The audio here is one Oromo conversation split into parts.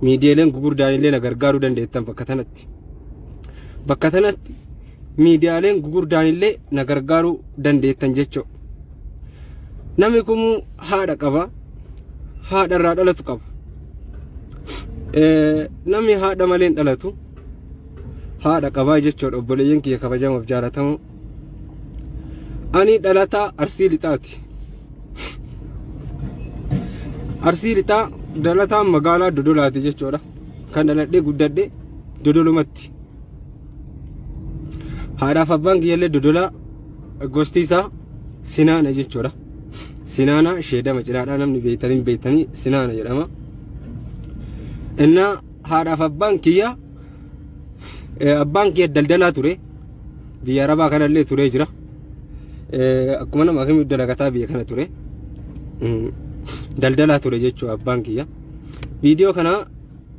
miidiyaaleen gugurdaan illee na gargaaruu dandeettan bakka tanatti miidiyaaleen gugurdaan illee na gargaaruu dandeettan jechuudha. Namni kun haadha qaba, haadha irraa dhalatu qaba. Namni haadha malee hin dhalatu haadha qabaa jechuudha. Obboleeyyan kiyya kabajamaaf jaalatamu. Ani dhalataa Arsii Lixaati. Arsii Lixaa dhalataa magaalaa Dodolaati jechuudha. Kan dhaladhee guddadhee Dodolumatti. Haadhaaf abbaan kiyyallee Dodolaa, gosti isaa Sinaana jechuudha. Sinaana sheedama cinaadhaa namni beeytanii Sinaana jedhama. Innaa haadhaaf abbaan kiyya daldalaa ture. Biyya Arabaa kanallee turee jira. Akkuma nama akkamii dalagataa biyya kana ture. Daldalaa ture jechuudha abbaan kiyya. Viidiyoo kana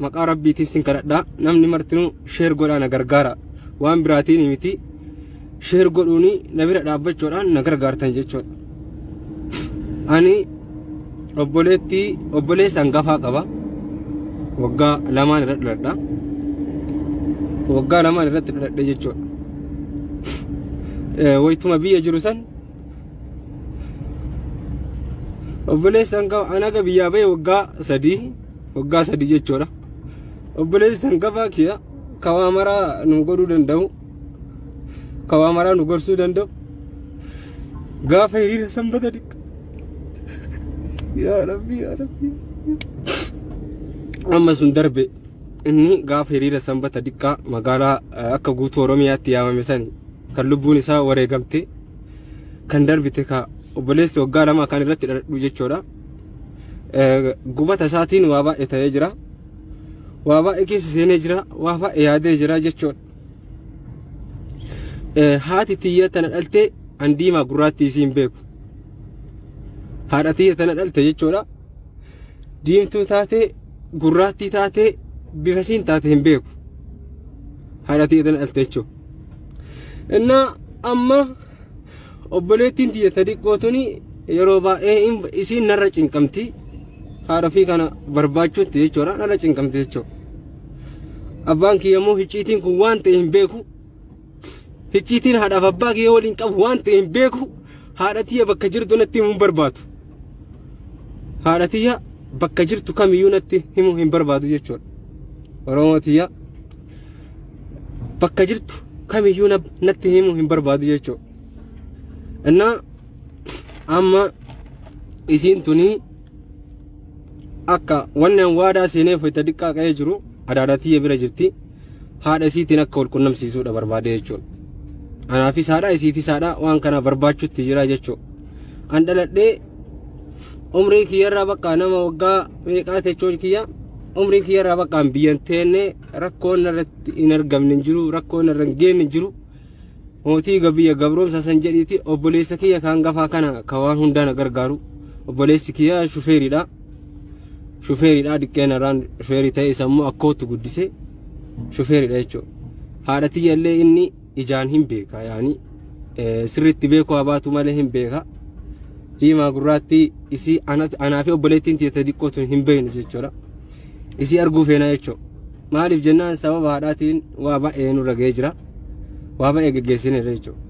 maqaa rabbiitiin sin kadhadhaa. Namni martinuu sheer godhaa na gargaara. Waan biraatiin miti sheer godhuuni na bira dhaabbachuudhaan na gargaartan jechuudha. Ani obboleessa hangafaa qaba. Waggaa lamaan irratti dhaladha. Waggaa lamaan irratti dhaladhe jechuudha. Wayituma biyya jiru san obboleessa hangafaa anaga biyyaa ba'e waggaa sadii jechuudha. Obboleessa hangafaa kiyya kawaa maraa nu godhuu danda'u, kawaa maraa nu gorsuu danda'u gaafa hiriira sanbata dhiqqa. Yaa Rabbi amma sun darbe inni gaafa hiriira sanbata dhiqqaa magaalaa akka guutuu Oromiyaatti yaamame sani kan lubbuun isaa wareegamte kan darbite ka obboleessi waggaa lama kan irratti dhaladhu jechuudha. Gubata isaatiin waa baay'ee ta'ee jira. Waa baay'ee keessa seenee jira. Waa baay'ee yaadee jira jechuudha. Haati tiyya tana dhaltee an diimaa gurraattii isiin beeku. Haadha tiyya tana dhalte jechuudha. Diimtuu taatee gurraattii taatee bifa siin taate hin beeku. Haadha tiyya tana dhalte jechuudha. Innaa amma obboleettiin tiyya xiqqootuni yeroo baay'ee isiin narra cinqamti. Haadha fi kana barbaachuutti jechuudha. Narra cinqamti jechuudha. Abbaan kiyya immoo hicciitiin kun waan ta'e hin beeku. Hicciitiin haadhaaf abbaa kiyya waliin qabu waan ta'e hin beeku. Haadha tiyya bakka jirtu natti himuu hin barbaadu. Haadha tiyya bakka jirtu kamiyyuu natti himuu hin barbaadu jechuudha. Oromoo tiyya bakka jirtu kamiyyuu natti himuu hin barbaadu jechuudha. Innaa amma isiin tunii akka wannan waadaa seenee foyta diqqaa qa'ee jiru adaadhaa tiyya bira jirti. Haadha isiitiin akka wal qunnamsiisuudha barbaade jechuudha. Anaafis haadha isiifis haadha waan kana barbaachuutti jira jechuudha. An dhaladhee umrii kiyyarraa bakka nama waggaa meeqaa techoon kiyya umrii kiyyarraa bakka biyyan teennee rakkoon irratti hin argamne hin jiru, rakkoon irra hin geenye hin jiru. Mootii biyya gabroomsa san jedhiiti obboleessa kiyya kan hangafaa kana ka waan hundaa na gargaaru. Obboleessi kiyya shufeeridha. Shufeeridha diqqeenarraan shufeerii ta'e sammuu akkootti guddise shufeeridha jechuudha. Haadha tiyyallee inni ijaan hin beeka yaani sirriitti beekuu habaatu malee hin beeka. Diimaa gurraatti isii anaa fi obboleettiin tiyya xiqqootu hin beeknu jechuudha. Isii arguu feena jechuudha. Maaliif jennaan sababa haadhaatiin waa baay'ee nurra ga'ee jira. Waa baay'ee geggeessineerra jechuudha.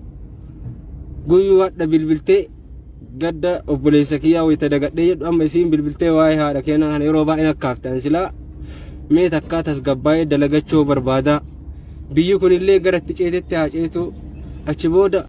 Guyyuu hadha bilbiltee gadda obboleessa kiyyaa wayita dagadhee jedhu amma isiin bilbiltee waa'ee haadha keenyaa kana yeroo baay'ee nakkaaftan silaa mee takkaa tasgabbaa'ee dalagachuu barbaada. Biyyi kunillee gara itti ceetetti haa ceetu achi booda